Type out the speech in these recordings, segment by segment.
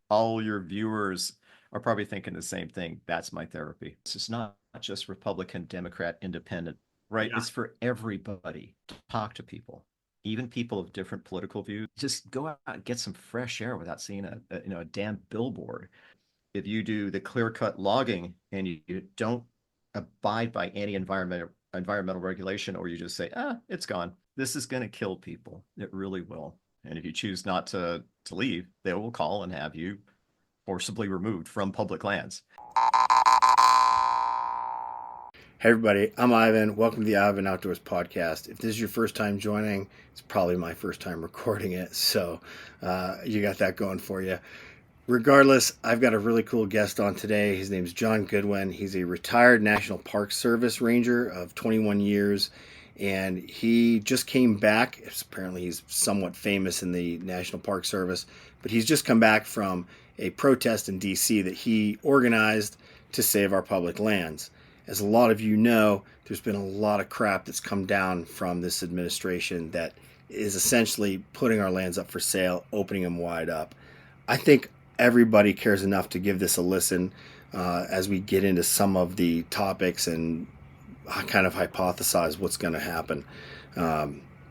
all your viewers are probably thinking the same thing. That's my therapy. It's just not just Republican, Democrat, Independent, right? Yeah. It's for everybody to talk to people, even people of different political views. Just go out and get some fresh air without seeing a damn billboard. If you do the clear-cut logging and you don't abide by any environmental regulation, or you just say, it's gone. This is going to kill people. It really will. And if you choose not to leave, they will call and have you forcibly removed from public lands. Hey everybody, I'm Ivan. Welcome to the Ivan Outdoors podcast. If this is your first time joining, it's probably my first time recording it, so you got that going for you. Regardless, I've got a really cool guest on today. His name's John Goodwin. He's a retired National Park Service ranger of 21 years, and he just came back. Apparently, he's somewhat famous in the National Park Service, but he's just come back from a protest in D.C. that he organized to save our public lands. As a lot of you know, there's been a lot of crap that's come down from this administration that is essentially putting our lands up for sale, opening them wide up. I think everybody cares enough to give this a listen as we get into some of the topics and kind of hypothesize what's going to happen.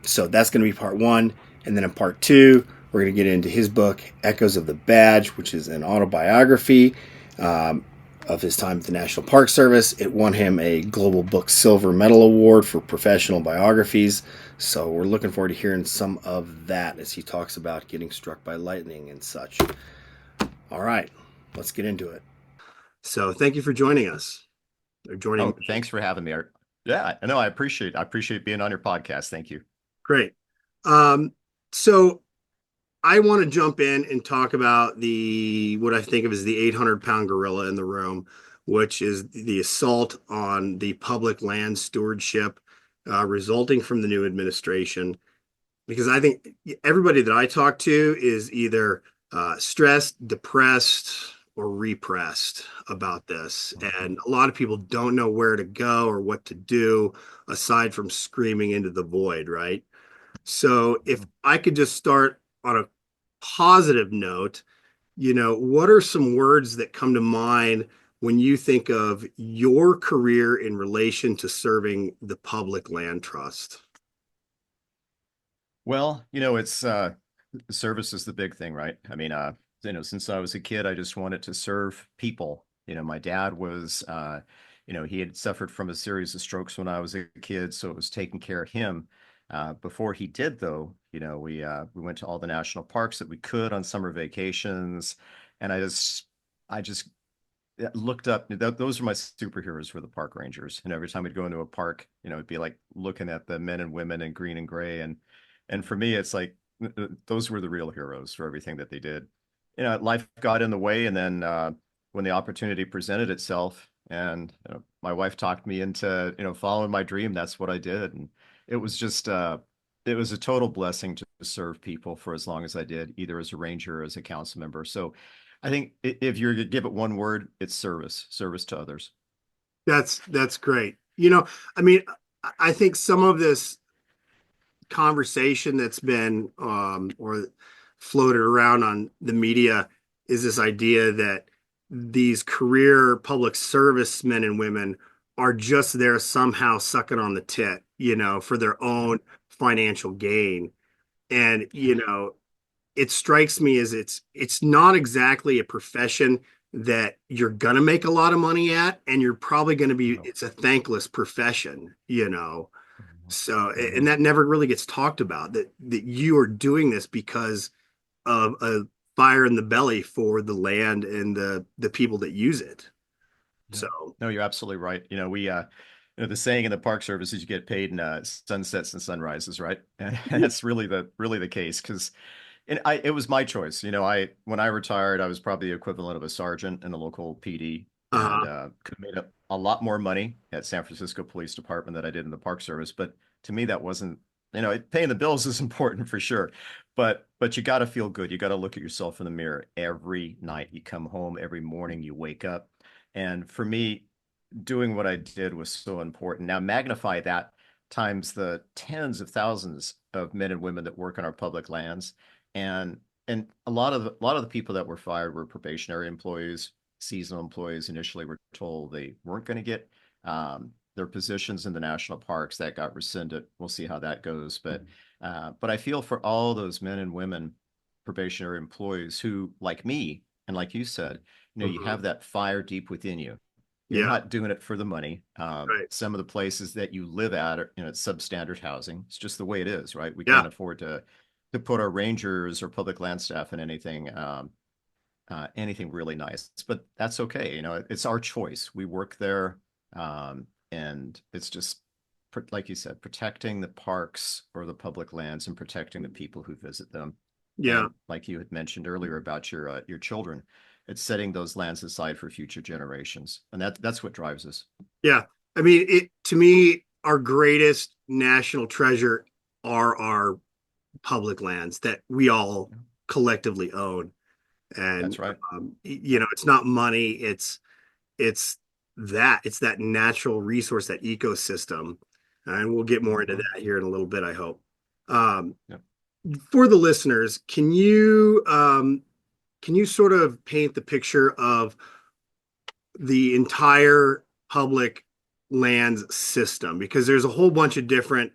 So that's going to be part one. And then in part two, we're going to get into his book, Echoes of the Badge, which is an autobiography of his time at the National Park Service. It won him a Global Book Silver Medal Award for professional biographies. So we're looking forward to hearing some of that as he talks about getting struck by lightning and such. All right, let's get into it. So thank you for joining us. Or joining Oh, me. thanks for having me. Yeah, I know. I appreciate being on your podcast. Thank you. Great. Um, so I want to jump in and talk about the what I think of as the 800-pound gorilla in the room, which is the assault on the public land stewardship resulting from the new administration. Because I think everybody that I talk to is either stressed, depressed, or repressed about this. And a lot of people don't know where to go or what to do aside from screaming into the void, right? So if I could just start on a positive note, what are some words that come to mind when you think of your career in relation to serving the public land trust? Well, it's service is the big thing, right? I mean, since I was a kid, I just wanted to serve people. My dad was, he had suffered from a series of strokes when I was a kid, so it was taking care of him. Before he did, though, we went to all the national parks that we could on summer vacations, and I just looked up. Those are my superheroes for the park rangers. And every time we'd go into a park, it'd be like looking at the men and women in green and gray, and for me, it's like those were the real heroes for everything that they did. Life got in the way, and then when the opportunity presented itself, and my wife talked me into following my dream, that's what I did, and it was just it was a total blessing to serve people for as long as I did, either as a ranger or as a council member. So I think if you're to give it one word, it's service, service to others. That's great. I mean, I think some of this conversation that's been or floated around on the media is this idea that these career public service men and women are just there somehow sucking on the tit, for their own financial gain. And, it strikes me as it's not exactly a profession that you're gonna make a lot of money at, and you're probably gonna be No. it's a thankless profession. So, and Mhm. that never really gets talked about that you are doing this because of a fire in the belly for the land and the people that use it. Yeah. So, No, you're absolutely right. The saying in the Park Service is you get paid in sunsets and sunrises, right? And that's really the case because it was my choice. When I retired, I was probably the equivalent of a sergeant in the local PD and uh, could have made a lot more money at San Francisco Police Department than I did in the Park Service. But to me, that wasn't, paying the bills is important for sure. But you got to feel good. You got to look at yourself in the mirror every night. You come home every morning, you wake up. And for me, doing what I did was so important. Now magnify that times the tens of thousands of men and women that work on our public lands. And and a lot of the people that were fired were probationary employees, seasonal employees. Initially were told they weren't going to get their positions in the national parks. That got rescinded. We'll see how that goes. But I feel for all those men and women, probationary employees who, like me, and like you said, you Hmm. have that fire deep within you. You're Yeah. not doing it for the money. Right. Some of the places that you live at are, it's substandard housing. It's just the way it is, right? We Yeah. can't afford to put our rangers or public land staff in anything really nice. But that's okay. It's our choice. We work there, and it's just like you said, protecting the parks or the public lands and protecting the people who visit them. Yeah. And like you had mentioned earlier about your children, it's setting those lands aside for future generations, and that's what drives us. Yeah. I mean, it to me, our greatest national treasure are our public lands that we all collectively own. And That's right. it's not money, it's it's that natural resource, that ecosystem. And we'll get more into Mhm. that here in a little bit, I hope. Um, Yep. for the listeners, can you sort of paint the picture of the entire public lands system? Because there's a whole bunch of different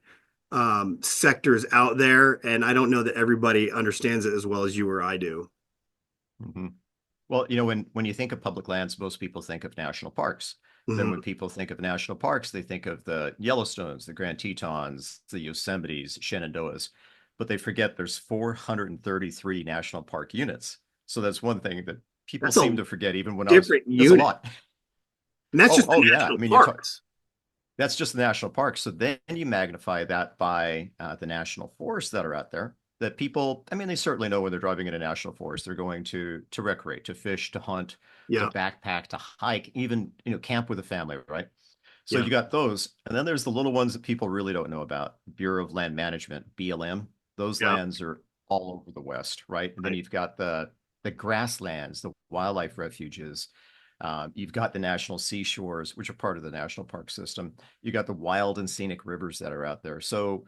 sectors out there, and I don't know that everybody understands it as well as you or I do. Mhm. Well, when you think of public lands, most people think of national parks. Then when Hmm. people think of national parks, they think of the Yellowstones, the Grand Tetons, the Yosemites, Shenandoahs, but they forget there's 433 national park units. So that's one thing that people That's a seem to forget, even when different that's a unit, lot. and that's Oh, just the oh yeah. I national mean, parks. that's just the national parks. So then you magnify that by the national forests that are out there. That people, I mean, they certainly know when they're driving in a national forest, they're going to recreate, to fish, to hunt, to Yeah, backpack, to hike, even camp with a family, right? So yeah, you got those, and then there's the little ones that people really don't know about. Bureau of Land Management, BLM. Those yeah. lands are all over the West, right? And then Right. you've got the grasslands, the wildlife refuges. You've got the national seashores, which are part of the national park system. You got the wild and scenic rivers that are out there. So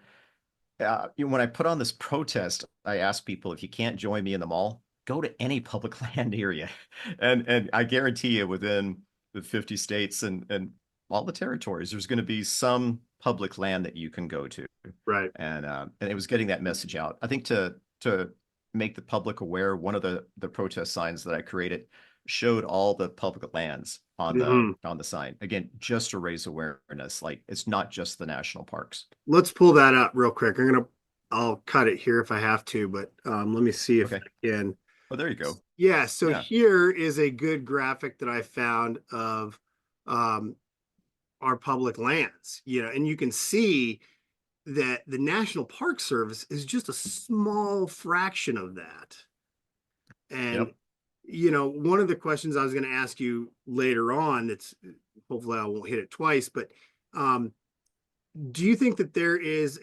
when I put on this protest, I asked people if you can't join me in the mall, go to any public land area, and I guarantee you, within the 50 states and all the territories, there's going to be some public land that you can go to, Right. and it was getting that message out. I think to make the public aware, one of the protest signs that I created showed all the public lands Hmm. on the sign. Again, just to raise awareness, like it's not just the national parks. Let's pull that up real quick. I'll cut it here if I have to, but let me see if Okay. I can. Oh, there you go. Yeah, so Yeah. here is a good graphic that I found of um, our public lands, and you can see that the National Park Service is just a small fraction of that. And, Yep. one of the questions I was going to ask you later on, that's hopefully I won't hit it twice, but um, do you think that there is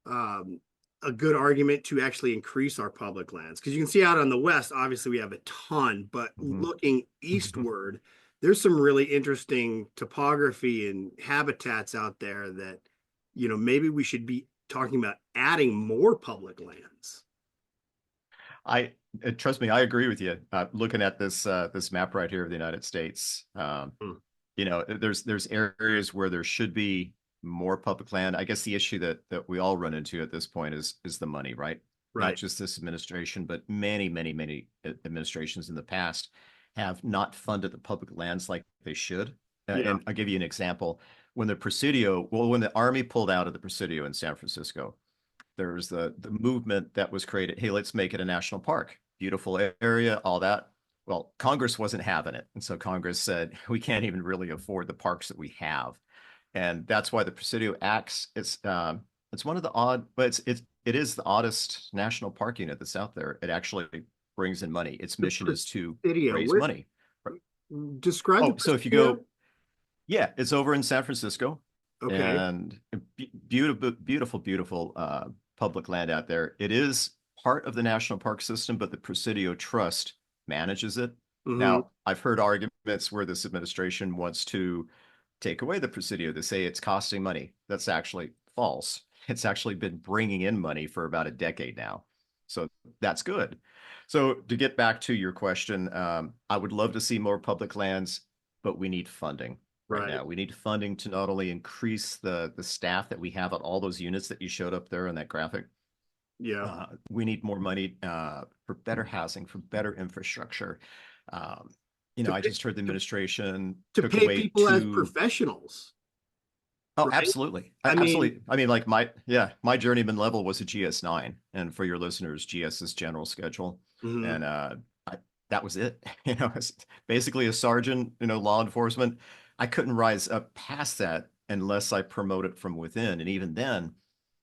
um, a good argument to actually increase our public lands? Because you can see out on the west, obviously we have a ton, but Hmm. looking eastward, there's some really interesting topography and habitats out there that maybe we should be talking about adding more public lands. I trust me, I agree with you. Looking at this map right here of the United States, Hmm. there's areas where there should be more public land. I guess the issue that we all run into at this point is the money, right? Not Right. just this administration, but many administrations in the past have not funded the public lands like they should. Yeah. And I'll give you an example. When the Army pulled out of the Presidio in San Francisco, there was the movement that was created. Hey, let's make it a national park. Beautiful area, all that. Well, Congress wasn't having it. And so Congress said, we can't even really afford the parks that we have. And that's why the Presidio acts. It's one of the odd, but it is the oddest national park unit that's out there. It actually brings in money. Its The mission is to Presidio, raise where money. describe the Oh, so if you Presidio. go, yeah, it's over in San Francisco, Okay. and beautiful public land out there. It is part of the national park system, but the Presidio Trust manages it. Hmm. Now, I've heard arguments where this administration wants to take away the Presidio. They say it's costing money. That's actually false. It's actually been bringing in money for about a decade now. So that's good. So to get back to your question, I would love to see more public lands, but we need funding right Right. now. We need funding to not only increase the staff that we have at all those units that you showed up there in that graphic. Yeah. We need more money for better housing, for better infrastructure. Um, To I pay, just heard the to, administration to took pay away people as two. professionals, Oh, right? absolutely. I mean, Absolutely. I mean, like my journeyman level was a GS9. And for your listeners, GS is general schedule. mhm, And I, that was it. It's basically a sergeant, law enforcement. I couldn't rise up past that unless I promote it from within. And even then,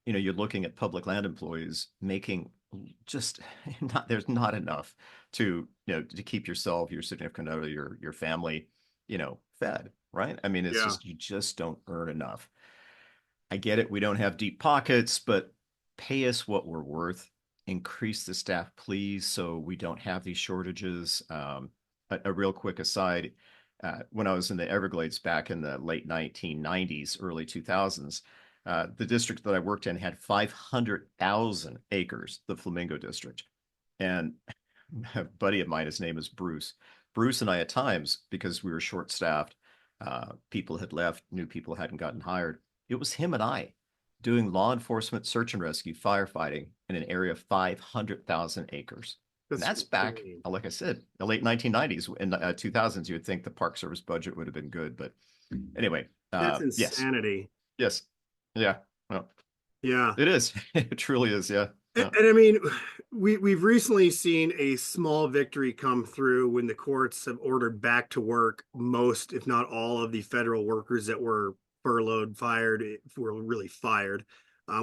you're looking at public land employees making just there's not enough to keep yourself, your significant other, your family, fed, right? I mean, it's yeah. just you just don't earn enough. I get it. We don't have deep pockets, but pay us what we're worth. Increase the staff, please, so we don't have these shortages. A real quick aside, when I was in the Everglades back in the late 1990s, early 2000s, the district that I worked in had 500,000 acres, the Flamingo District. And a buddy of mine, his name is Bruce. Bruce and I, at times, because we were short staffed, people had left, new people hadn't gotten hired. It was him and I doing law enforcement, search and rescue, firefighting in an area of 500,000 acres. And That's that's back, insane. like I said, the late 1990s. In 2000s, you would think the Park Service budget would have been good. But anyway, That's yes, insanity. yes, yeah, well, Yeah. it is. It truly is. Yeah. Yeah. And I mean, we've recently seen a small victory come through when the courts have ordered back to work most, if not all, of the federal workers that were furloughed, fired, were really fired,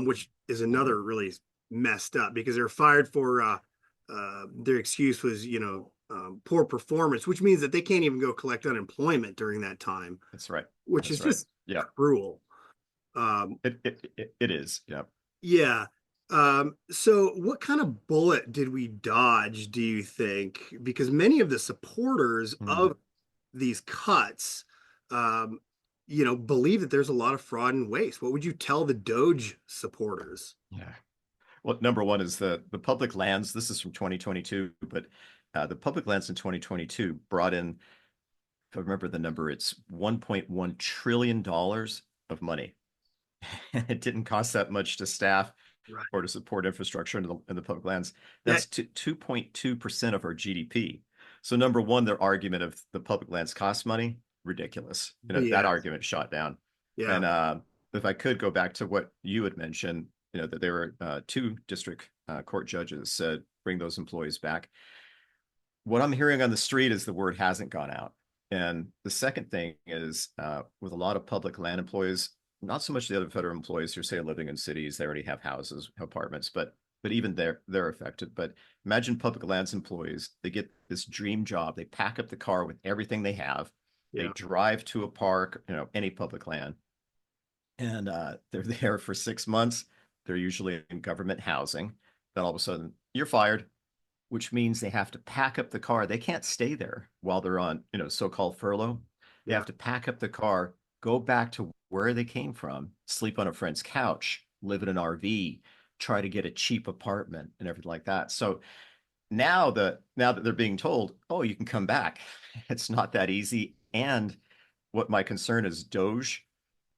which is another really messed up because they're fired for their excuse was, poor performance, which means that they can't even go collect unemployment during that time, That's right. which is That's right. just Yeah. cruel. Um, It is. Yeah. Yeah. So what kind of bullet did we dodge, do you think? Because many of the supporters Mm, of these cuts, um, believe that there's a lot of fraud and waste. What would you tell the Doge supporters? yeah. Well, number one is the public lands. This is from 2022, but the public lands in 2022 brought in, if I remember the number, it's $1.1 trillion of money. It didn't cost that much to staff Right. or to support infrastructure in the public lands. That, That's 2.2% of our GDP. So number one, their argument of the public lands cost money, ridiculous. That yeah, argument shot down. yeah, And if I could go back to what you had mentioned, that there were two district court judges said bring those employees back. What I'm hearing on the street is the word hasn't gone out. And the second thing is with a lot of public land employees, not so much the other federal employees who say living in cities, they already have houses, apartments, but even they're affected. But imagine public lands employees, they get this dream job, they pack up the car with everything they have, they yeah, drive to a park, any public land, and they're there for 6 months. They're usually in government housing. Then all of a sudden, you're fired, which means they have to pack up the car. They can't stay there while they're on, so-called furlough. They yeah, have to pack up the car, go back to where they came from, sleep on a friend's couch, live in an RV, try to get a cheap apartment and everything like that. So now that they're being told, oh, you can come back, it's not that easy. And what my concern is, Doge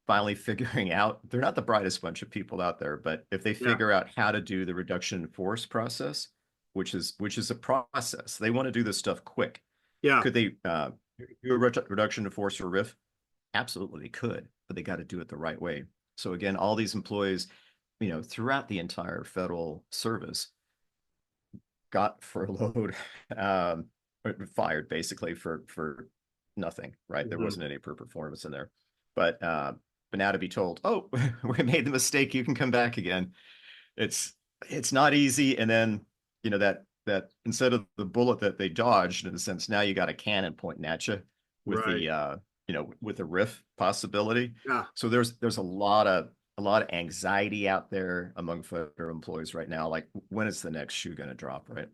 finally figuring out they're not the brightest bunch of people out there, but if they yeah, figure out how to do the reduction in force process, which is a process, they want to do this stuff quick. yeah. Could they do a reduction in force or RIF? Absolutely, they could, but they got to do it the right way. So again, all these employees, throughout the entire federal service, got furloughed, fired basically for nothing. Right? There Mhm. wasn't any per performance in there, but now to be told, oh, we made the mistake, you can come back again. It's it's not easy. And then that instead of the bullet that they dodged, in a sense, now you got a cannon pointing at you with Right. with the riff possibility. Yeah. So there's a lot of anxiety out there among federal employees right now. Like, when is the next shoe going to drop? Right.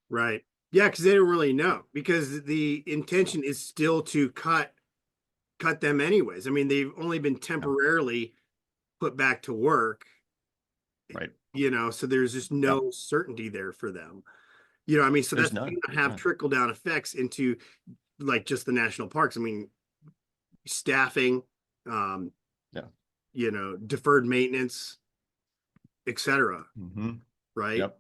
Right. Yeah, because they don't really know because the intention is still to cut them anyways. I mean, they've only been Yeah. temporarily put back to work, Right. so there's just Yeah. no certainty there for them. You know, I mean, so There's that's none. going to There's have none. trickle down effects into like just the national parks. I mean, staffing, um, Yeah. deferred maintenance, etc. Hmm. Right? Yep.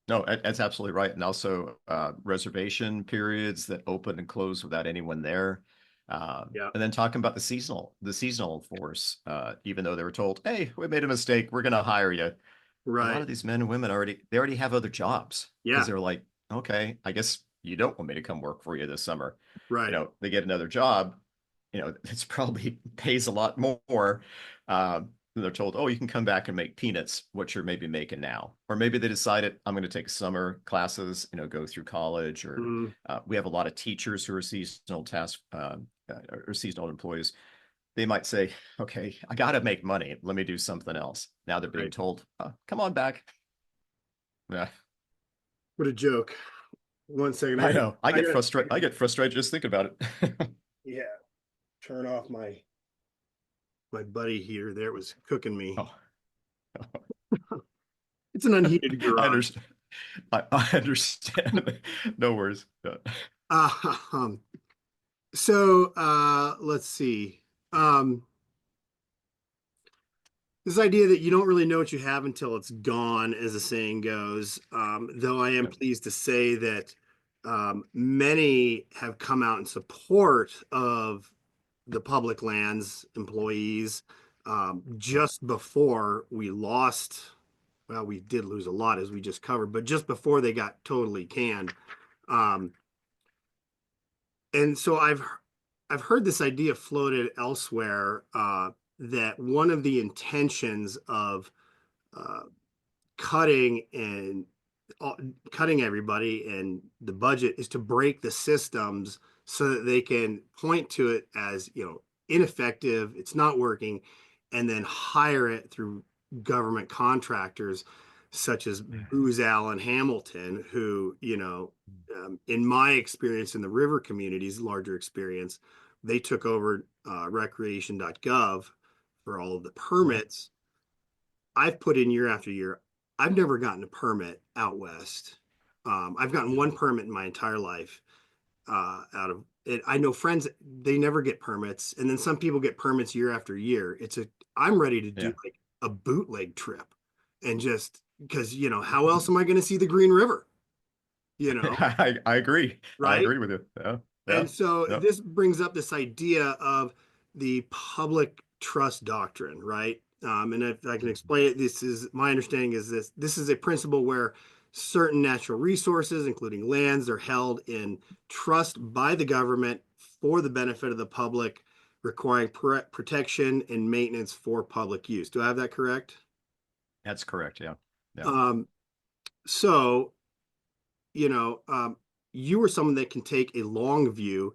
No, that's absolutely right. And also reservation periods that open and close without anyone there. Yeah. And then talking about the seasonal force, even though they were told, "Hey, we made a mistake. We're going to hire you." A lot Right. of these men and women already have other jobs because Yeah. they're like, "Okay, I guess you don't want me to come work for you this summer." Right. They get another job. It's probably pays a lot more. They're told, oh, you can come back and make peanuts, what you're maybe making now. Or maybe they decided, I'm going to take summer classes, go through college. Or Mm, we have a lot of teachers who are or seasonal employees. They might say, okay, I got to make money. Let me do something else. Now they're being right. told, come on back. Yeah, What a joke. 1 second. I know. I I get got, frustrated. I get frustrated just thinking about it. yeah, turn off my buddy here. There was cooking me. Oh, It's an unheated I garage. understand. I understand. No worries. Yeah. Uh, um, let's see. Um, this idea that you don't really know what you have until it's gone, as the saying goes. Though I am Yeah. pleased to say that many have come out in support of the public lands employees Yeah. just before we lost. Well, we did lose a lot as we just covered, but just before they got totally canned. Um, and so I've heard this idea floated elsewhere that one of the intentions of uh, cutting and cutting everybody and the budget is to break the systems so that they can point to it as ineffective, it's not working, and then hire it through government contractors such as Booz Allen Hamilton, who in my experience in the river communities, larger experience, they took over recreation.gov for all of the Yeah. permits. I've put in year after year. I've never gotten a permit out west. I've gotten one permit in my entire life out of it. I know friends, they never get permits. And then some people get permits year after year. I'm ready to do Yeah. like a bootleg trip and just because, how else am I going to see the Green River? You know, I agree. I right? agree with you. Yeah. Yeah. And so Yeah. this brings up this idea of the public trust doctrine, right? And if I can explain it, this is my understanding is this is a principle where certain natural resources, including lands, are held in trust by the government for the benefit of the public, requiring protection and maintenance for public use. Do I have that correct? That's correct. Yeah. Yeah. Um, so, you know, um, you are someone that can take a long view.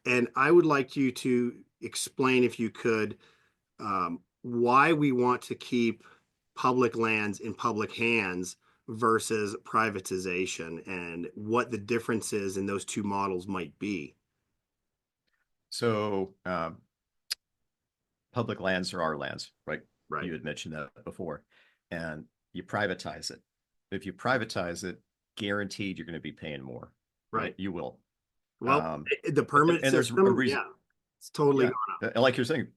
And I would like you to explain, if you could, why we want to keep public lands in public hands versus privatization and what the differences in those two models might be. So, public lands are our lands, right? Right. You had mentioned that before. And you privatize it. If you privatize it, guaranteed you're going to be paying more, right? Right. You will. Well, Um, the and, permit and there's a system, reason. yeah, it's totally Yeah. gone up. Like you're saying,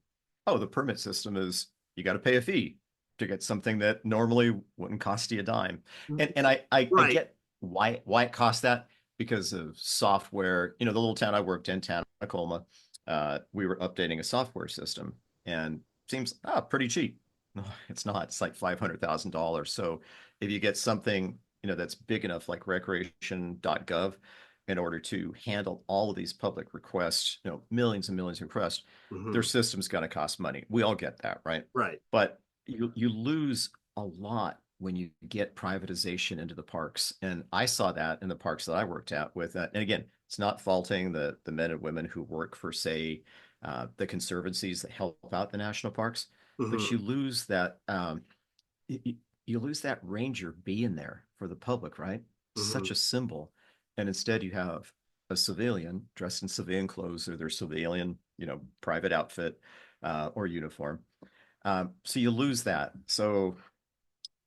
oh, the permit system is you got to pay a fee to get something that normally wouldn't cost you a dime. And I Right. get why it costs that because of software. The little town I worked in, Tacoma, we were updating a software system and seems pretty cheap. No, it's not. It's like $500,000. So if you get something, that's big enough like recreation.gov in order to handle all of these public requests, millions and millions of requests, their Hmm. system's going to cost money. We all get that, right? Right. But you lose a lot when you get privatization into the parks. And I saw that in the parks that I worked at with, and again, it's not faulting the men and women who work for, say, the conservancies that help out the national parks, but Hmm. you, you lose that ranger being there for the public, right? Hmm. Such a symbol. And instead you have a civilian dressed in civilian clothes or their civilian, private outfit or uniform. So you lose that. So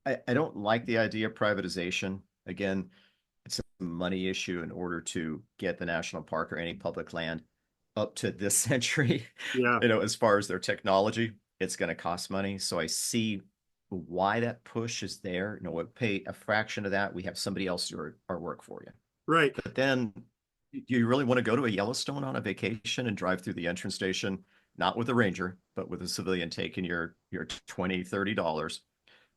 I don't like the idea of privatization. Again, it's money issue in order to get the national park or any public land up to this century. Yeah. As far as their technology, it's going to cost money. So I see why that push is there. We'll pay a fraction of that. We have somebody else do our work for you. Right. But then, do you really want to go to a Yellowstone on a vacation and drive through the entrance station, not with a ranger, but with a civilian taking your $20, $30,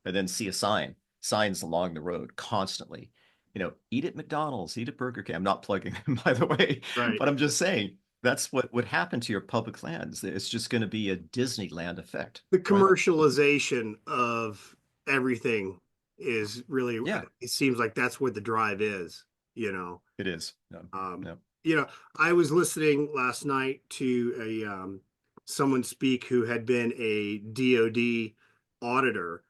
and then see signs along the road constantly? Eat at McDonald's, eat at Burger King. I'm not plugging them, by the way, Right. but I'm just saying that's what would happen to your public lands. It's just going to be a Disneyland effect, The right? commercialization of everything is really, Yeah, it seems like that's what the drive is, you know. it is. No, Um, no, you know, I was listening last night to someone speak who had been a DoD auditor,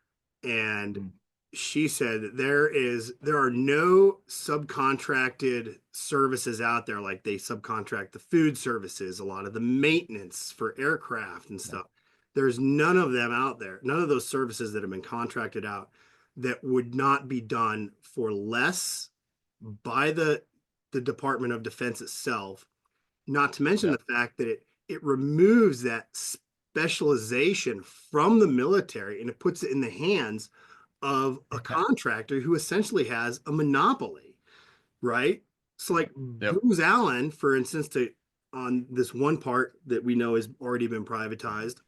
and mm, she said that there are no subcontracted services out there, like they subcontract the food services, a lot of the maintenance for aircraft and no, stuff. There's none of them out there, none of those services that have been contracted out that would not be done for less by the Department of Defense itself, not to mention yeah, the fact that it removes that specialization from the military and it puts it in the hands of a contractor who essentially has a monopoly, right? So like yep, Booz Allen, for instance, to on this one part that we know has already been privatized,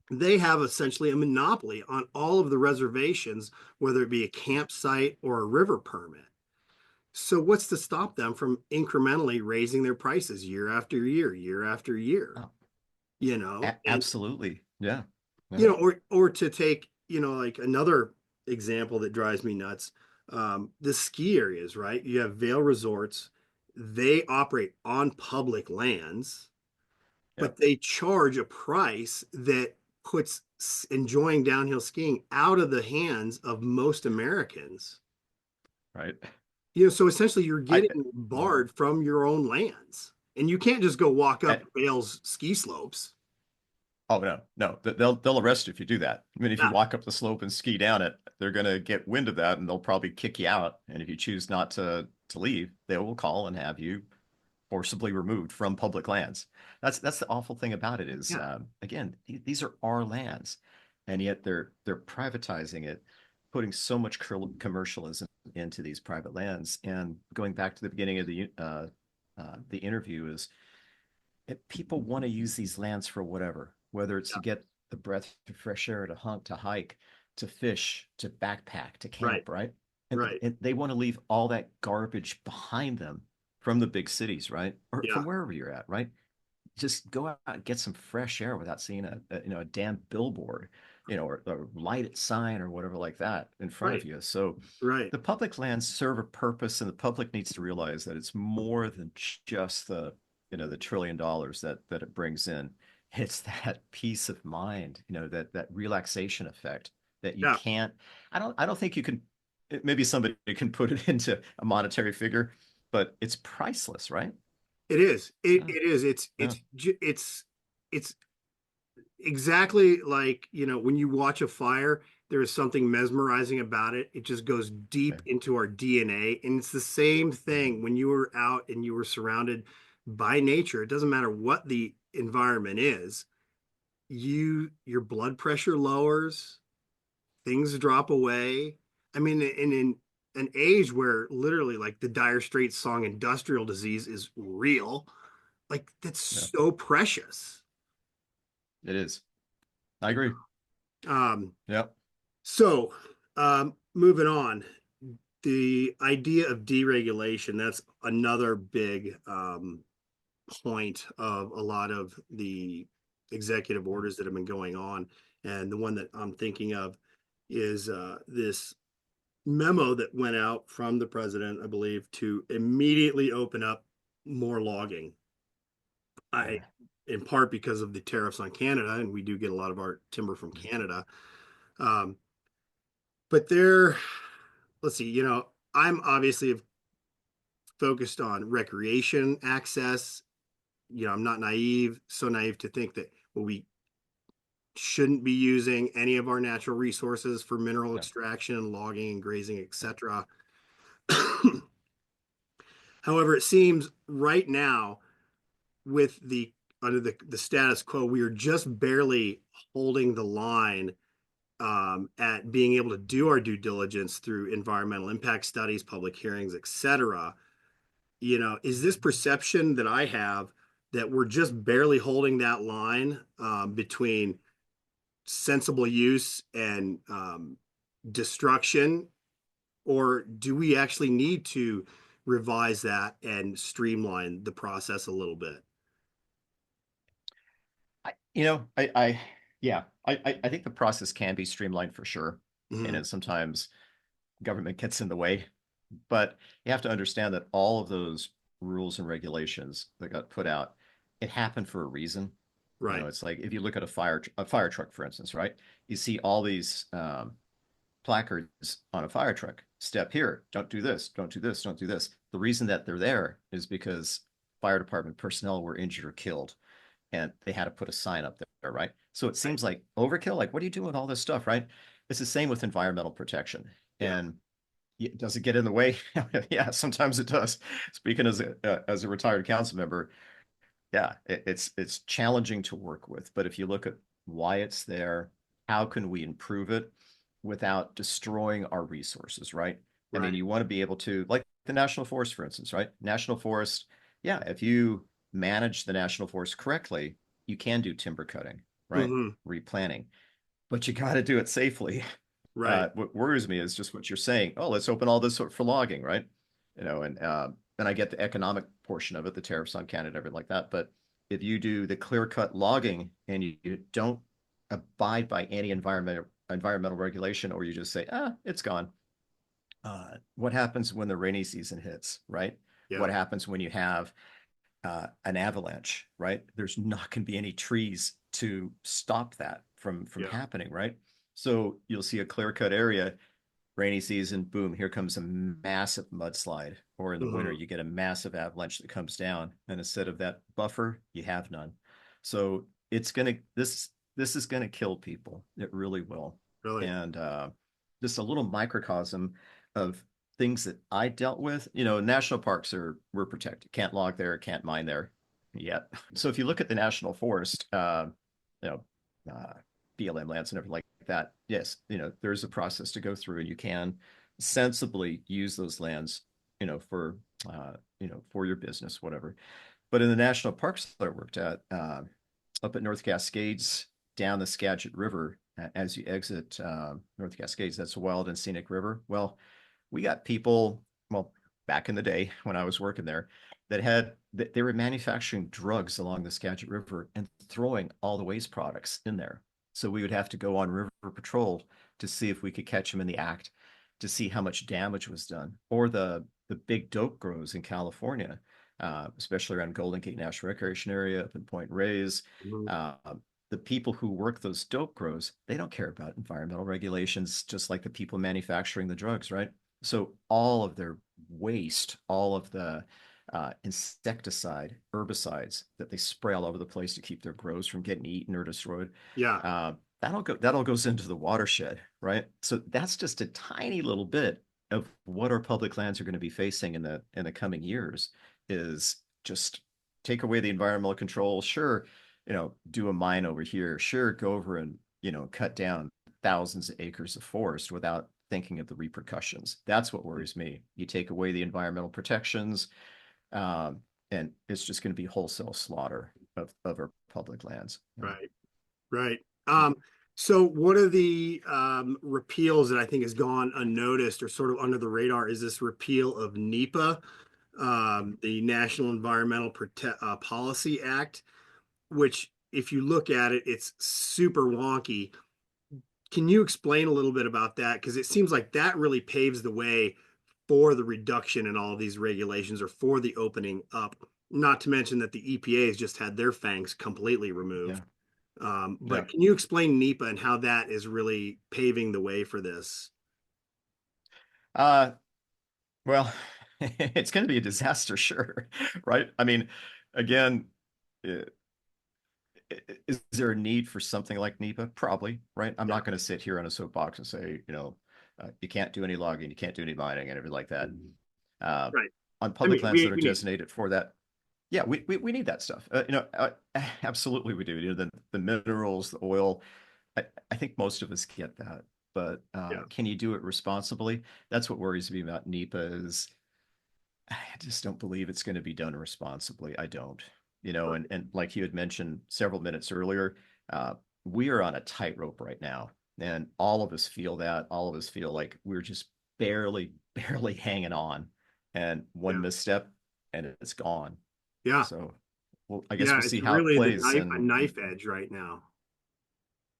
they have essentially a monopoly on all of the reservations, whether it be a campsite or a river permit. So what's to stop them from incrementally raising their prices year after year, year after year? oh, And absolutely, yeah, you yeah, know, or to take, like another example that drives me nuts, the ski areas, right? You have Vail Resorts, they operate on public lands, but yep, they charge a price that puts enjoying downhill skiing out of the hands of most Americans. right. So essentially you're I, getting barred from your own lands. And you can't just go walk up I Vail's ski slopes. Oh no, no, they'll arrest you if you do that. I mean, if you Yeah, walk up the slope and ski down it, they're gonna get wind of that and they'll probably kick you out. And if you choose not to leave, they will call and have you forcibly removed from public lands. That's the awful thing about it is, yeah, again, these are our lands, and yet they're privatizing it, putting so much commercialism into these private lands. And going back to the beginning of the interview is people want to use these lands for whatever, whether it's yeah, to get the breath of fresh air, to hunt, to hike, to fish, to backpack, to right, camp, right? right. And they want to leave all that garbage behind them from the big cities, right? Or Yeah, from wherever you're at, right? Just go out and get some fresh air without seeing a damn billboard, or a lighted sign or whatever like that in front of right, you. So right. the public lands serve a purpose, and the public needs to realize that it's more than just the $1 trillion that it brings in. It's that peace of mind, that relaxation effect that you Yeah, can't. I don't think you can. Maybe somebody can put it into a monetary figure, but it's priceless, right? it is. It, Yeah, it is. yeah, It's exactly like, when you watch a fire, there is something mesmerizing about it. It just goes deep okay. into our DNA. And it's the same Mhm. thing when you were out and you were surrounded by nature. It doesn't matter what the environment is. Your blood pressure lowers, things drop away. I mean, in an age where literally like the Dire Straits song Industrial Disease is real, like that's Yeah, so precious. it is. I agree. Um, Yep. so moving on, the idea of deregulation, that's another big point of a lot of the executive orders that have been going on. And the one that I'm thinking of is this memo that went out from the president, I believe, to immediately open up more logging. I, Yeah. in part because of the tariffs on Canada, and we do get a lot of our timber from Canada. Um, but there, let's see, I'm obviously focused on recreation access. I'm not so naive to think that, well, we shouldn't be using any of our natural resources for mineral Yeah. extraction, logging, and grazing, etc. However, it seems right now with the under the status quo, we are just barely holding the line at being able to do our due diligence through environmental impact studies, public hearings, etc. Is this perception that I have that we're just barely holding that line between sensible use and destruction, or do we actually need to revise that and streamline the process a little bit? Yeah, I think the process can be streamlined for sure. Mm-hmm. And sometimes government gets in the way, but you have to understand that all of those rules and regulations that got put out, it happened for a reason. Right. It's like if you look at a fire truck, for instance, right? You see all these placards on a fire truck. Step here, don't do this, don't do this, don't do this. The reason that they're there is because fire department personnel were injured or killed, and they had to put a sign up there, right? So it Right. seems like overkill. Like, what are you doing with all this stuff, right? It's the same with environmental protection. Yeah. And does it get in the way? Yeah, sometimes it does. Speaking as a retired council member, yeah, it's challenging to work with. But if you look at why it's there, how can we improve it without destroying our resources, right? I mean, Right. you want to be able to, like the national forest, for instance, right? National forest, yeah, if you manage the national forest correctly, you can do timber cutting, right? Mm-hmm. Replanting, but you got to do it safely. Right. What worries me is just what you're saying. Oh, let's open all this for logging, right? And I get the economic portion of it, the tariffs on Canada, everything like that. But if you do the clear cut logging and you don't abide by any environmental regulation, or you just say, it's gone. What happens when the rainy season hits, right? Yeah. What happens when you have an avalanche, right? There's not going to be any trees to stop that from Yeah. happening, right? So you'll see a clear cut area, rainy season, boom, here comes a massive mudslide. Or in the winter, Mm-hmm. you get a massive avalanche that comes down, and instead of that buffer, you have none. So this is gonna kill people. It really will. Really. And just a little microcosm of things that I dealt with. National parks were protected. Can't log there, can't mine there yet. So if you look at the national forest, you know, uh, BLM lands and everything like that, yes, there's a process to go through, and you can sensibly use those lands, for your business, whatever. But in the national parks that I worked at, up at North Cascades, down the Skagit River, as you exit North Cascades, that's a wild and scenic river. Well, we got people, well, back in the day when I was working there, they were manufacturing drugs along the Skagit River and throwing all the waste products in there. So we would have to go on river patrol to see if we could catch them in the act, to see how much damage was done. Or the big dope grows in California, especially around Golden Gate National Recreation Area, up in Point Reyes. Mm-hmm. Uh, the people who work those dope grows, they don't care about environmental regulations, just like the people manufacturing the drugs, right? So all of their waste, all of the insecticide, herbicides that they spray all over the place to keep their grows from getting eaten or destroyed, Yeah. that all goes into the watershed, right? So that's just a tiny little bit of what our public lands are going to be facing in the coming years. Is just take away the environmental control. Sure, do a mine over here. Sure, go over and cut down thousands of acres of forest without thinking of the repercussions. That's what worries me. You take away the environmental protections, and it's just going to be wholesale slaughter of our public lands. Right. Right. Yeah. So one of the repeals that I think has gone unnoticed or sort of under the radar is this repeal of NEPA, the National Policy Act, which, if you look at it, it's super wonky. Can you explain a little bit about that? Because it seems like that really paves the way for the reduction in all of these regulations or for the opening up. Not to mention that the EPA has just had their fangs completely removed. Yeah. Yeah. But can you explain NEPA and how that is really paving the way for this? Uh, well, it's going to be a disaster, sure, right? I mean, again, i- is there a need for something like NEPA? Probably, right? I'm Yeah. not going to sit here on a soapbox and say, you can't do any logging, you can't do any mining, and everything like that. Uh, Right. on I public mean, lands that are we need it. designated for that. Yeah, we need that stuff. Absolutely we do. The minerals, the oil. I think most of us get that, but Yeah. can you do it responsibly? That's what worries me about NEPA is I just don't believe it's going to be done responsibly. I don't. And like you had mentioned several minutes earlier, uh, we are on a tightrope right now, and all of us feel that. All of us feel like we're just barely, barely hanging on, and one Yeah. misstep, and it's gone. Yeah. So, well, I guess Yeah. we'll see It's how it really plays, a and knife edge right now.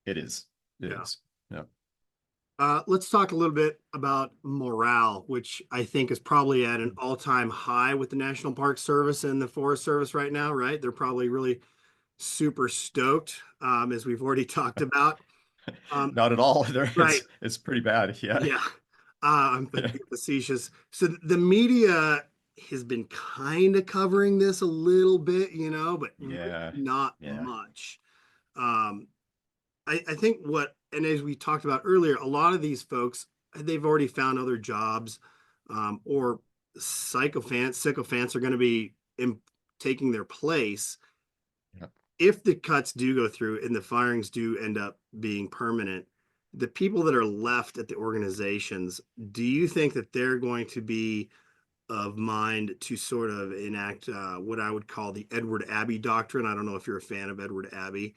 it is. It Yeah. is. Yeah. Let's talk a little bit about morale, which I think is probably at an all-time high with the National Park Service and the Forest Service right now, right? They're probably really super stoked, as we've already talked about. Um, Not at all. There, right. it's pretty bad. Yeah. Yeah. I'm being facetious. So the media has been kind of covering this a little bit, but really Yeah. not Yeah. much. Um, I think and as we talked about earlier, a lot of these folks, they've already found other jobs, or sycophants are going to be taking their place. Yeah. If the cuts do go through and the firings do end up being permanent, the people that are left at the organizations, do you think that they're going to be of mind to sort of enact what I would call the Edward Abbey doctrine? I don't know if you're a fan of Edward Abbey,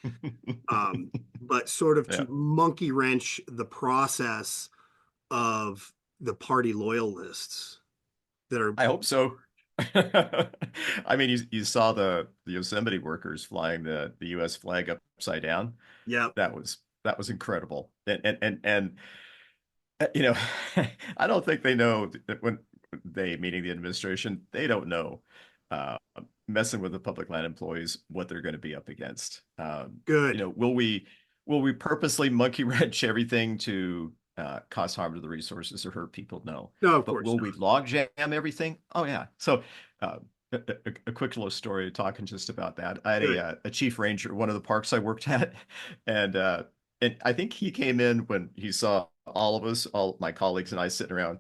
um, but sort of Yeah. to monkey wrench the process of the party loyalists that are. I hope so. I mean, you saw the Yosemite workers flying the U.S. flag upside down. Yeah. That was incredible. And I don't think they know that when they, meaning the administration, they don't know uh, messing with the public land employees what they're going to be up against. Good. Will we purposely monkey wrench everything to cause harm to the resources or hurt people? No. No, of But course will we not. log jam everything? Oh yeah. So uh, a quick little story talking just about that. I had Good. a chief ranger, one of the parks I worked at, and uh, and I think he came in when he saw all of us, all my colleagues and I sitting around,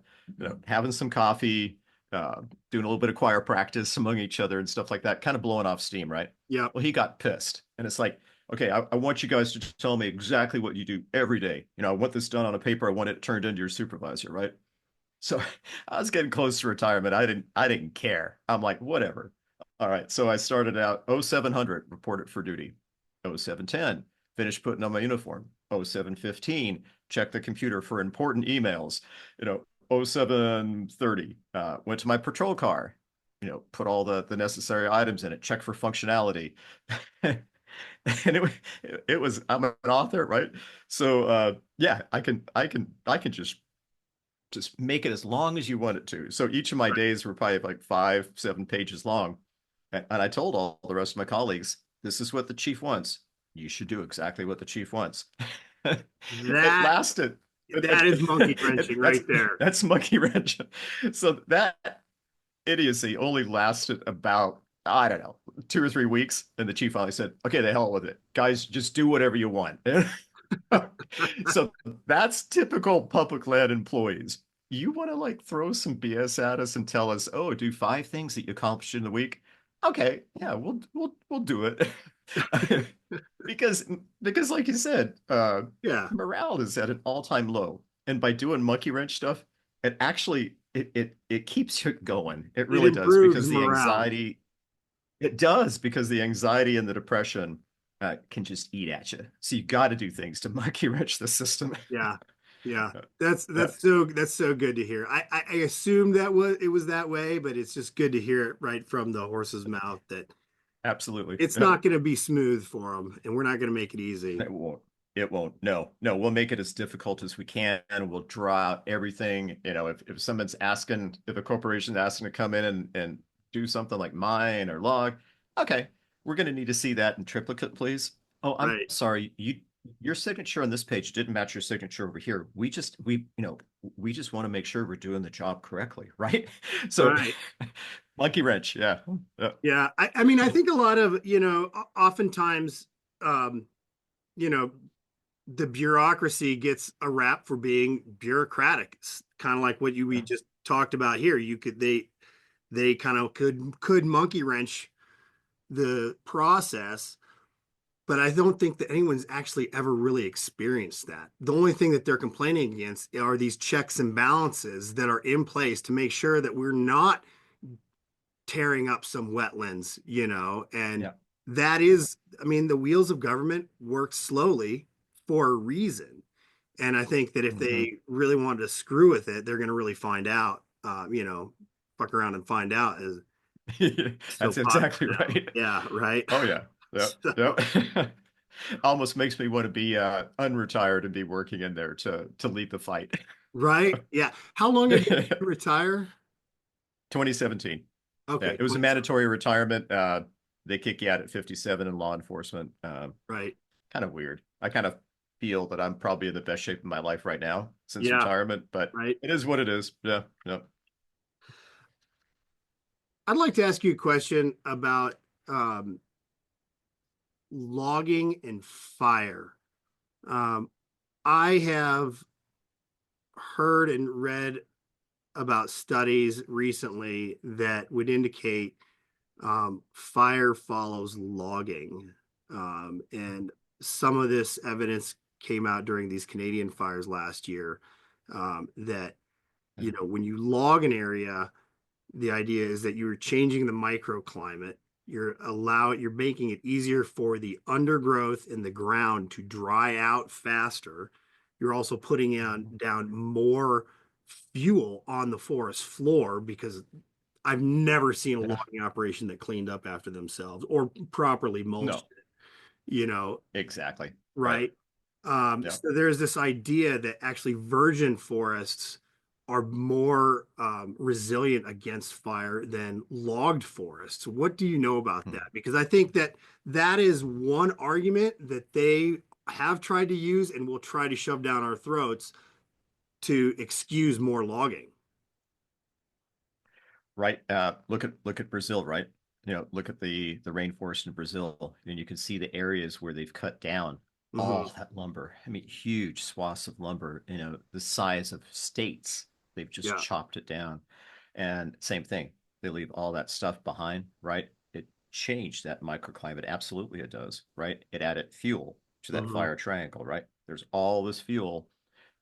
having some coffee, doing a little bit of choir practice among each other and stuff like that, kind of blowing off steam, right? Yep. Well, he got pissed. And it's like, okay, I want you guys to tell me exactly what you do every day. I want this done on a paper. I want it turned into your supervisor, right? So I was getting close to retirement. I didn't care. I'm like, whatever. All right. So I started out 0700, reported for duty. 0710, finished putting on my uniform. 0715, check the computer for important emails. 0730, went to my patrol car, put all the necessary items in it, check for functionality. And it was I'm an author, right? So yeah, I can just make it as long as you want it to. So each of my days were probably like 5, 7 pages long. And I told all the rest of my colleagues, this is what the chief wants. You should do exactly what the chief wants. It That lasted. that is monkey wrenching That's right there. that's monkey wrench. So that idiocy only lasted about, I don't know, 2 or 3 weeks. And the chief finally said, okay, the hell with it. Guys, just do whatever you want. So that's typical public land employees. You want to like throw some BS at us and tell us, oh, do 5 things that you accomplished in the week? Okay, yeah, we'll do it. because because like you said, Yeah. morale is at an all-time low. And by doing monkey wrench stuff, it actually it keeps you going. It It really does improves because the morale. anxiety it does because the anxiety and the depression can just eat at you. So you got to do things to monkey wrench the system. Yeah. Yeah. Yeah, That's so good to hear. I assumed it was that way, but it's just good to hear it right from the horse's mouth that absolutely. it's Yeah. not going to be smooth for them, and we're not going to make it easy. It won't. It won't. No, no. We'll make it as difficult as we can. We'll draw out everything. If someone's asking, if a corporation's asking to come in and do something like mine or log, okay, we're going to need to see that in triplicate, please. Oh, I'm Right. sorry. Your signature on this page didn't match your signature over here. We just want to make sure we're doing the job correctly, right? So, Right. monkey wrench. Yeah. Yeah. Yeah. I mean, I think a lot of, oftentimes, um, you know, the bureaucracy gets a rap for being bureaucratic. It's kind of like what we Yeah. just talked about here. they kind of could monkey wrench the process, but I don't think that anyone's actually ever really experienced that. The only thing that they're complaining against are these checks and balances that are in place to make sure that we're not tearing up some wetlands, and Yeah. that is, I mean, the wheels of government work slowly for a reason. And I think that if Hmm. they really wanted to screw with it, they're going to really find out, fuck around and find out is so That's popular exactly now. right. Yeah, right. Oh yeah. Yep. So, Yep. Almost makes me want to be unretired and be working in there to lead the fight. right. Yeah. How long ago did you retire? 2017. Yeah, Okay, it was a 27. mandatory retirement. They kick you out at 57 in law enforcement. Right. Kind of weird. I kind of feel that I'm probably in the best shape of my life right now since Yeah, retirement, but right. it is what it is. Yeah, yeah. I'd like to ask you a question about um, logging and fire. Um, I have heard and read about studies recently that would indicate fire follows logging. And some of this evidence came out during these Canadian fires last year, that, when you log an area, the idea is that you're changing the microclimate. You're making it easier for the undergrowth in the ground to dry out faster. You're also putting down more fuel on the forest floor, because I've never seen a Yeah. logging operation that cleaned up after themselves or properly mulched No, it, exactly. Right. right? Yeah. So there's this idea that actually virgin forests are more resilient against fire than logged forests. What do you know about Hmm. that? Because I think that that is one argument that they have tried to use and will try to shove down our throats to excuse more logging. Right. Look at Brazil, right? Look at the rainforest in Brazil, and you can see the areas where they've cut down Hmm. all that lumber. I mean, huge swaths of lumber, the size of states. They've just Yeah. chopped it down. And same thing, they leave all that stuff behind, right? It changed that microclimate. Absolutely, it does, right? It added fuel to that Hmm. fire triangle, right? There's all this fuel,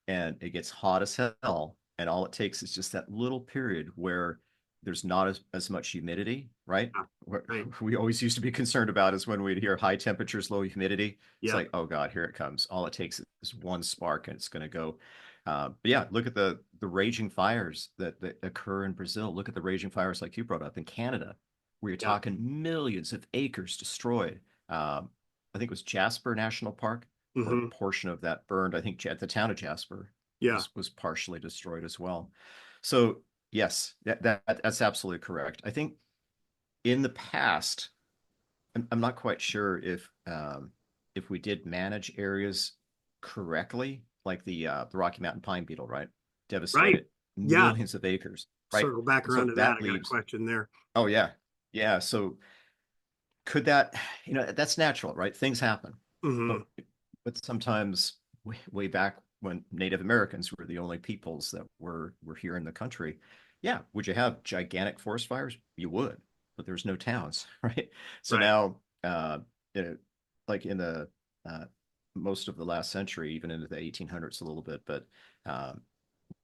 and it gets hot as hell. And all it takes is just that little period where there's not as much humidity, right? Yeah. What Right. we always used to be concerned about is when we'd hear high temperatures, low humidity. It's Yep. like, oh God, here it comes. All it takes is one spark and it's going to go. But yeah, look at the raging fires that occur in Brazil. Look at the raging fires like you brought up in Canada, where you're Yeah. talking millions of acres destroyed. I think it was Jasper National Park, where a Hmm. portion of that burned. I think the town of Jasper Yeah. was partially destroyed as well. So yes, that's absolutely correct. I think in the past, I'm not quite sure if we did manage areas correctly, like the Rocky Mountain pine beetle, right? Right. Devastated Yeah. millions of acres, right? Circle back And around so to that. that I got a leaves, question there. oh yeah, yeah. So could that, that's natural, right? Things happen, Hmm. but but sometimes way back when Native Americans were the only peoples that were here in the country, yeah, would you have gigantic forest fires? You would, but there's no towns, right? So Right. now, you know, like in the uh, most of the last century, even into the 1800s a little bit, but um,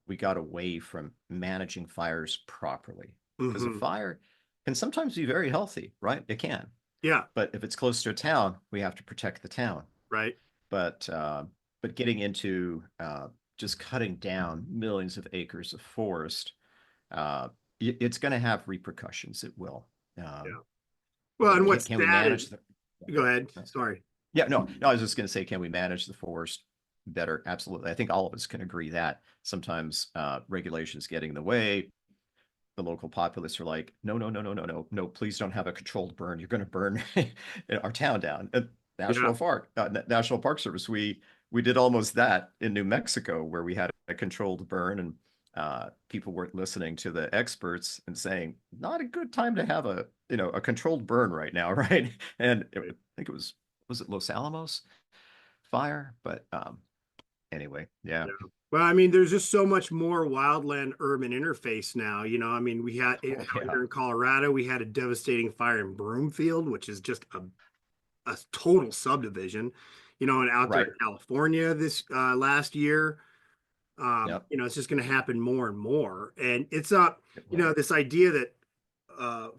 we got away from managing fires properly because a Hmm. fire can sometimes be very healthy, right? It can, Yeah. but if it's close to a town, we have to protect the town. Right. But getting into just cutting down millions of acres of forest, uh, it's going to have repercussions. It will. Um, Yeah. Well, and what's can we sad is, manage the? go ahead. Sorry. Yeah, no. I was just going to say, can we manage the forest better? Absolutely. I think all of us can agree that sometimes regulations getting in the way. The local populace are like, no, no, no, no, no, no, no, please don't have a controlled burn. You're going to burn our town down. Yeah. National Park Service, we did almost that in New Mexico, where we had a controlled burn, and people weren't listening to the experts and saying, not a good time to have a controlled burn right now, right? And I Right. think was it Los Alamos fire? But anyway, yeah. Yeah. Well, I mean, there's just so much more wildland urban interface now. I mean, we had Oh out yeah, here in Colorado, we had a devastating fire in Broomfield, which is just a total subdivision. And out there in right. California this last year, Yep, it's just going to happen more and more. And it's not, it will. this idea that uh,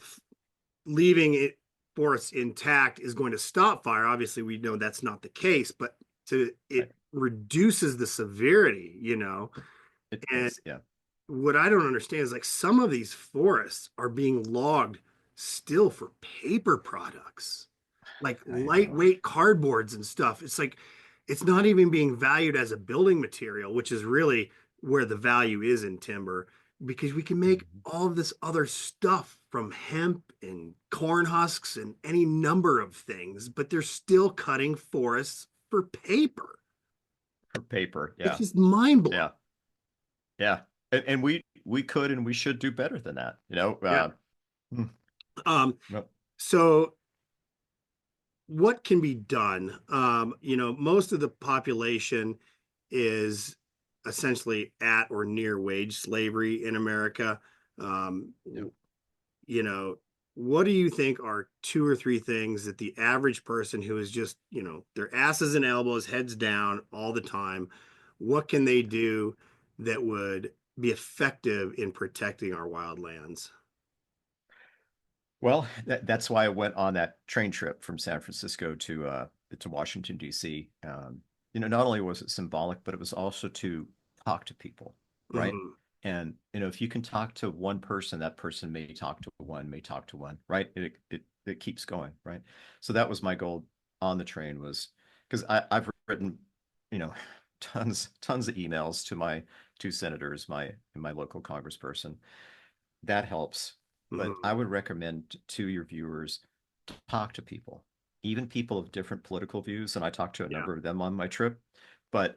leaving it forests intact is going to stop fire. Obviously, we know that's not the case, but it Right. reduces the severity, It and does. Yeah, what I don't understand is like some of these forests are being logged still for paper products, like I know. lightweight cardboards and stuff. It's like it's not even being valued as a building material, which is really where the value is in timber, because we can make Mhm. all of this other stuff from hemp and corn husks and any number of things, but they're still cutting forests for paper. For paper. It's Yeah, just mind blowing. yeah, yeah. And we could and we should do better than that. Yeah. Hmm, Um, well, so what can be done? Most of the population is essentially at or near wage slavery in America. Um, yeah. you know, what do you think are two or three things that the average person who is just, their asses and elbows, heads down all the time, what can they do that would be effective in protecting our wildlands? Well, that's why I went on that train trip from San Francisco to Washington, D.C. Not only was it symbolic, but it was also to talk to people, right? Mhm. And if you can talk to one person, that person may talk to one, may talk to one, right? It keeps going, right? So that was my goal on the train was because I've written, you know, tons of emails to my two senators, my local congressperson. That helps. But Mhm. I would recommend to your viewers talk to people, even people of different political views. And I talked to a Yeah. number of them on my trip. But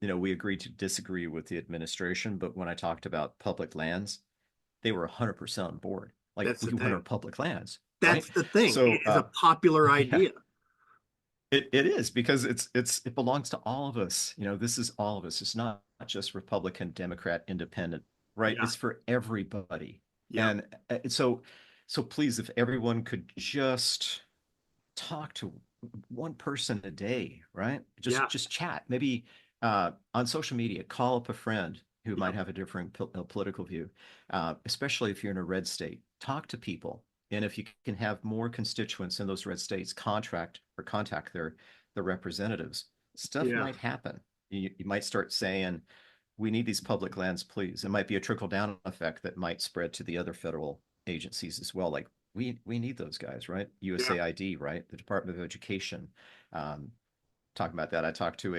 we agreed to disagree with the administration. But when I talked about public lands, they were 100% on board. Like That's the we want thing. our public lands, right? That's the thing. It So is a popular yeah, idea. it is because it belongs to all of us. This is all of us. It's not just Republican, Democrat, Independent, right? Yeah. It's for everybody. Yep. And so please, if everyone could just talk to one person a day, right? Just Yeah. just chat. Maybe on social media, call up a friend who might Yep. have a different political view, especially if you're in a red state. Talk to people, and if you can have more constituents in those red states, contract or contact their representatives, stuff Yeah. might happen. You might start saying, "We need these public lands, please." It might be a trickle down effect that might spread to the other federal agencies as well. Like we need those guys, right? Yeah. USAID, right? The Department of Education. Um, talking about that, I talked to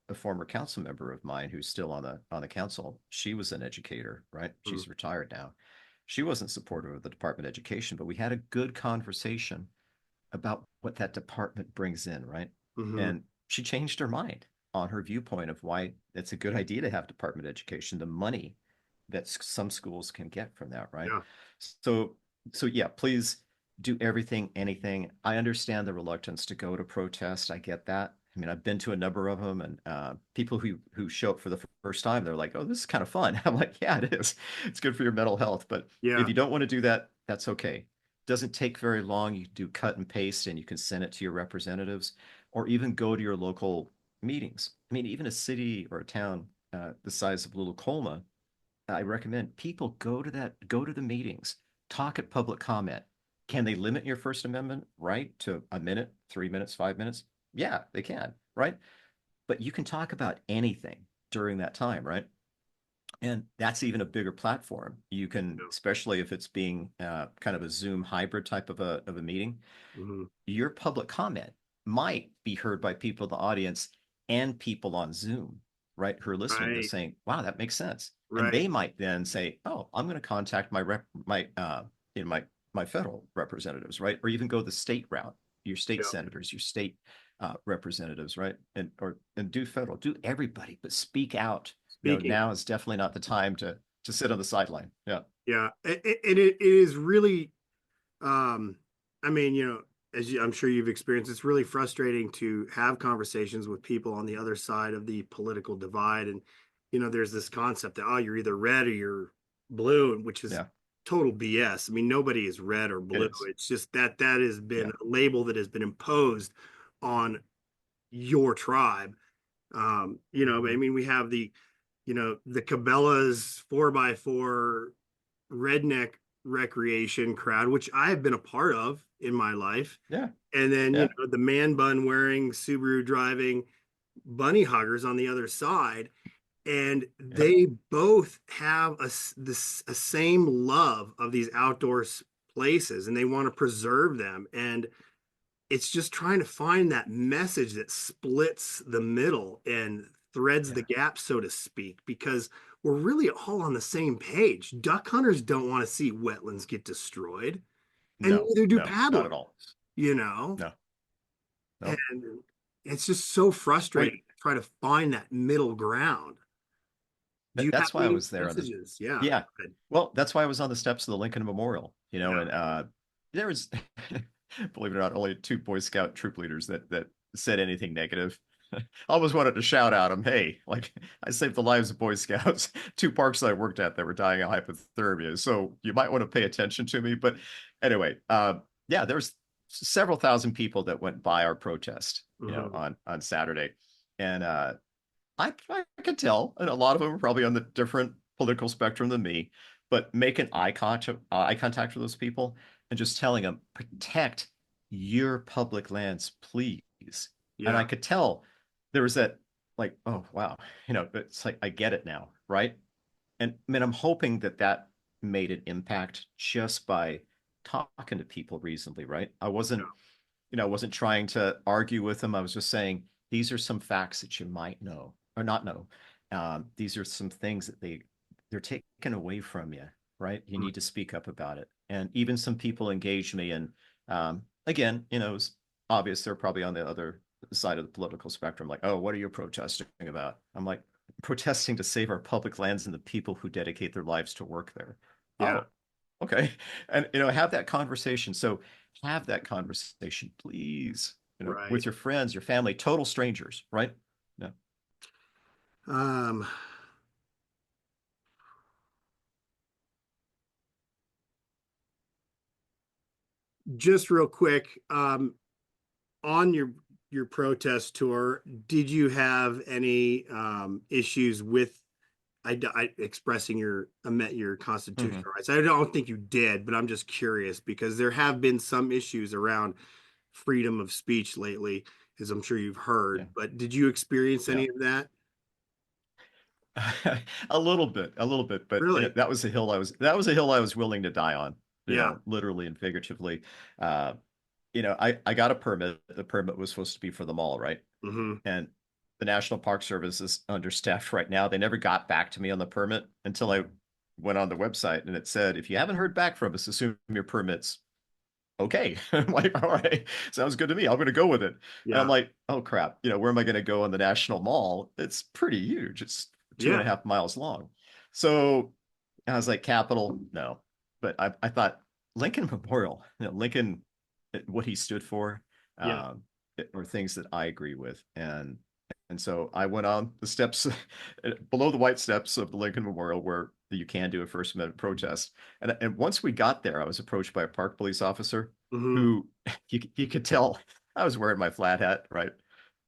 a former council member of mine who's still on the council. She was an educator, right? Mm. She's retired now. She wasn't supportive of the Department of Education, but we had a good conversation about what that department brings in, right? Hmm. And she changed her mind on her viewpoint of why it's a good idea to have Department of Education, the money that some schools can get from that, right? Yeah. So, so yeah, please do everything, anything. I understand the reluctance to go to protest. I get that. I mean, I've been to a number of them, and people who show up for the first time, they're like, "Oh, this is kind of fun." I'm like, "Yeah, it is. It's good for your mental health." But if Yeah. you don't want to do that, that's okay. Doesn't take very long. You do cut and paste and you can send it to your representatives or even go to your local meetings. I mean, even a city or a town the size of Little Colma, I recommend people go to the meetings, talk at public comment. Can they limit your First Amendment right to a minute, 3 minutes, 5 minutes? Yeah, they can, right? But you can talk about anything during that time, right? And that's even a bigger platform. You can, Yeah. especially if it's being kind of a Zoom hybrid type of a meeting, Hmm. your public comment might be heard by people in the audience and people on Zoom, right, who are listening. They're Right. saying, "Wow, that makes sense," and Right. they might then say, "Oh, I'm going to contact my federal representatives, right, or even go the state route, your state Yeah. senators, your state representatives, right, and do federal, do everybody, but speak out. Speaking. Now is definitely not the time to sit on the sideline. Yeah, Yeah. And it is really, um, I mean, I'm sure you've experienced, it's really frustrating to have conversations with people on the other side of the political divide. And, there's this concept that, oh, you're either red or you're blue, which is Yeah, total BS. I mean, nobody is red or it blue. is. It's just that has been Yeah. a label that has been imposed on your tribe. I Mhm. mean, we have the Cabela's 4x4 redneck recreation crowd, which I have been a part of in my life. Yeah. And then, Yeah. the man bun wearing, Subaru driving bunny huggers on the other side. And Yep. they both have a same love of these outdoor places, and they want to preserve them. And it's just trying to find that message that splits the middle and threads the Yeah. gap, so to speak, because we're really all on the same page. Duck hunters don't want to see wetlands get destroyed, and No, neither do no, not at paddlers, all. you know? No, no. And it's just so Wait, frustrating to try to find that middle ground. Do you have that's why I any was there on the, messages? Yeah. yeah. Good. Well, that's why I was on the steps of the Lincoln Memorial, Yeah. and there was, believe it or not, only two Boy Scout troop leaders that said anything negative. I almost wanted to shout at them, hey, like I saved the lives of Boy Scouts, two parks that I worked at that were dying of hypothermia. So you might want to pay attention to me. But anyway, yeah, there's several thousand people that went by our protest, Mhm. on Saturday. And I could tell, and a lot of them are probably on the different political spectrum than me, but making eye contact with those people and just telling them, protect your public lands, please. And I Yeah. could tell there was that, like, oh wow, it's like I get it now, right? And I mean, I'm hoping that that made an impact just by talking to people reasonably, right? I wasn't trying to argue with them. I was just saying these are some facts that you might know or not know. These are some things that they're taken away from you, right? You Mm. need to speak up about it. And even some people engaged me, and again, it's obvious they're probably on the other side of the political spectrum. Like, oh, what are you protesting about? I'm like, protesting to save our public lands and the people who dedicate their lives to work there. Yeah. Oh, okay. And have that conversation. So have that conversation, please. Right. With your friends, your family, total strangers, right? No. Um, just real quick, on your protest tour, did you have any issues with expressing your Hmm. constitutional rights? I don't think you did, but I'm just curious because there have been some issues around freedom of speech lately, as I'm sure you've Yeah. heard. But did you experience Yeah. any of that? A little bit, but Really? that was a hill I was willing to die on, Yeah. literally and figuratively. Uh, I got a permit. The permit was supposed to be for the mall, right? Hmm. And the National Park Service is understaffed right now. They never got back to me on the permit until I went on the website and it said, if you haven't heard back from us, assume your permit's okay. I'm like, all right, sounds good to me. I'm going to go with it. And I'm Yeah. like, oh crap, where am I going to go on the National Mall? It's pretty huge. It's two and Yeah. a half miles long. So I was like, Capitol, no. But I thought Lincoln Memorial, Lincoln, what he stood for, Yeah. um, were things that I agree with. And so I went on the steps below the white steps of the Lincoln Memorial where you can do a First Amendment protest. And once we got there, I was approached by a park police officer Hmm. who you could tell I was wearing my flat hat, right?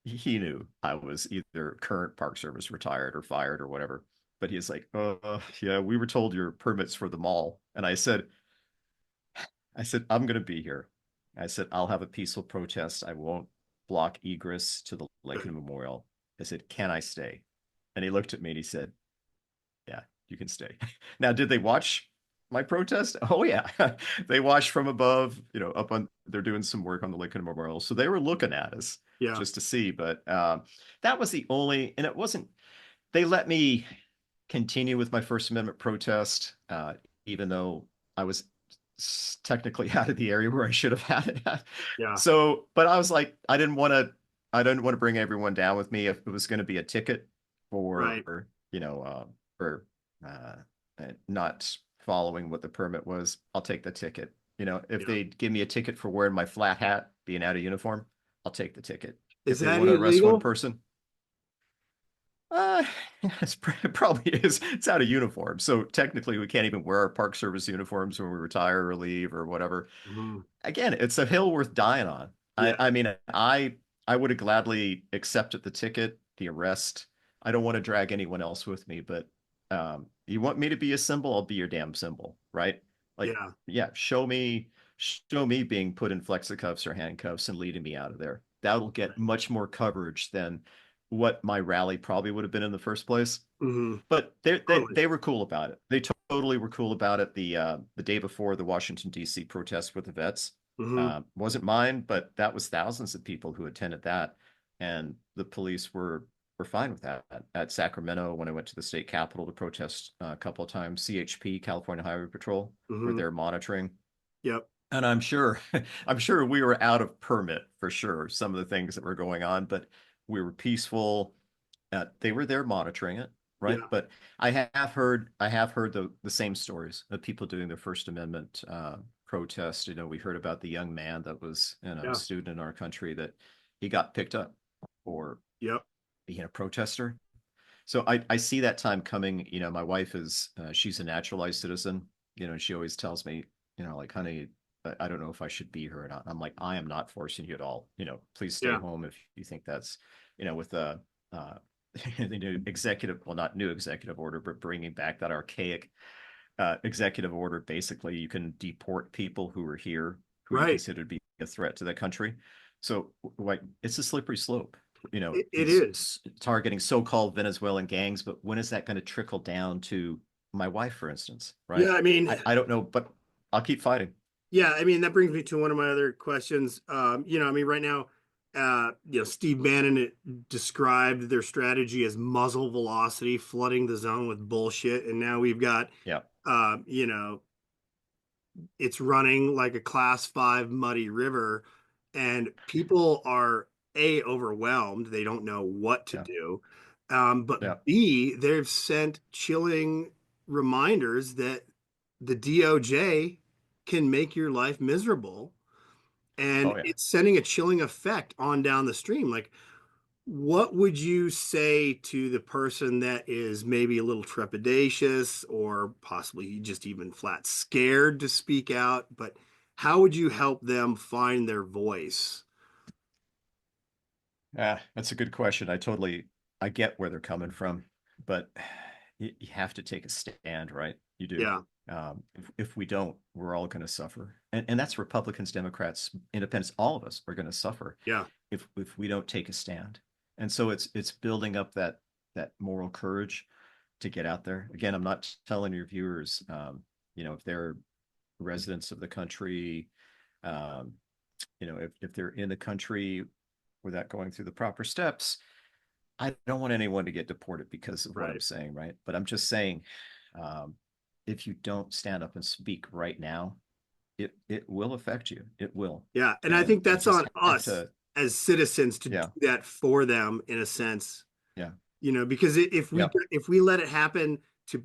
He knew I was either current Park Service retired or fired or whatever. But he's like, yeah, we were told your permits for the mall. And I said, I'm going to be here. I said, I'll have a peaceful protest. I won't block egress to the Lincoln Memorial. I said, can I stay? And he looked at me and he said, yeah, you can stay. Now, did they watch my protest? Oh, yeah. They watched from above, they're doing some work on the Lincoln Memorial. So they were looking at us Yeah. just to see. But that was the only, and it wasn't, they let me continue with my First Amendment protest, even though I was technically out of the area where I should have had it at. Yeah. So, but I was like, I didn't want to bring everyone down with me if it was going to be a ticket Right. for, for not following what the permit was. I'll take the ticket. If Yeah. they give me a ticket for wearing my flat hat, being out of uniform, I'll take the ticket. Is If they that want to arrest one illegal? person, uh, it probably is. It's out of uniform. So technically we can't even wear our Park Service uniforms when we retire or leave or whatever. Mhm. Again, it's a hill worth dying on. I, Yeah. I mean, I would have gladly accepted the ticket, the arrest. I don't want to drag anyone else with me, but you want me to be a symbol, I'll be your damn symbol, right? Like, Yeah. yeah, show me being put in flexicuffs or handcuffs and leading me out of there. That'll get much more coverage than what my rally probably would have been in the first place. Hmm. But they they Totally. they were cool about it. They totally were cool about it. The day before the Washington D.C. protest with the vets Hmm. wasn't mine, but that was thousands of people who attended that, and the police were fine with that. At Sacramento, when I went to the state capitol to protest a couple of times, CHP, California Highway Patrol, were Hmm. there monitoring, Yep. and I'm sure I'm sure we were out of permit for sure. Some of the things that were going on, but we were peaceful. They were there monitoring it, right? Yeah. But I have heard the same stories of people doing their First Amendment protest. We heard about the young man that was, a Yeah. student in our country that he got picked up for Yep. being a protester. So I see that time coming. My wife is she's a naturalized citizen. She always tells me, like, honey, I don't know if I should be here or not. I'm like, I am not forcing you at all. Please stay Yeah. home if you think that's, with the the new executive, well, not new executive order, but bringing back that archaic executive order. Basically, you can deport people who are here who you Right. consider to be a threat to the country. So, like, it's a slippery slope. It He's is. targeting so-called Venezuelan gangs, but when is that going to trickle down to my wife, for instance? Yeah. Right? I mean, I don't know, but I'll keep fighting. yeah. I mean, that brings me to one of my other questions. I mean, right now, Steve Bannon described their strategy as muzzle velocity, flooding the zone with bullshit, and now we've got, Yeah. uh, you know, it's running like a class 5 muddy river, and people are overwhelmed, they don't know what to Yeah. do, but Yeah. they've sent chilling reminders that the DOJ can make your life miserable, and Oh yeah. it's sending a chilling effect on down the stream. Like, what would you say to the person that is maybe a little trepidatious or possibly just even flat scared to speak out? But how would you help them find their voice? Yeah, that's a good question. I get where they're coming from, but you have to take a stand, right? You do. Yeah, If we don't, we're all going to suffer, and that's Republicans, Democrats, Independents. All of us are going to suffer yeah, if we don't take a stand. And so it's building up that moral courage to get out there. Again, I'm not telling your viewers, if they're residents of the country, um, if they're in the country without going through the proper steps, I don't want anyone to get deported because of what I'm right. saying, right? But I'm just saying, um, if you don't stand up and speak right now, it will affect you. It will, Yeah. And I and think you that's just on have us to, as citizens to do yeah, that for them in a sense, yeah, because if we yeah. let it happen to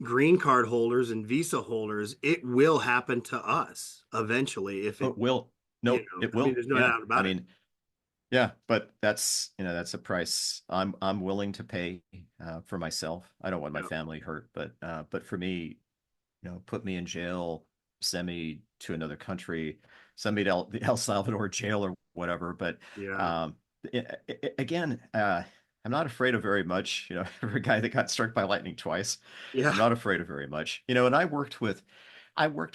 green card holders and visa holders, it will happen to us eventually. If Oh, it, it will. No, it I mean, will. there's no Yeah. doubt I about it. mean, yeah, but that's a price I'm willing to pay for myself. I don't want my Yeah, family hurt, but for me, put me in jail, send me to another country, send me to El Salvador jail or whatever. But yeah, um, again, I'm not afraid of very much. For a guy that got struck by lightning twice, yeah, I'm not afraid of very much. And I worked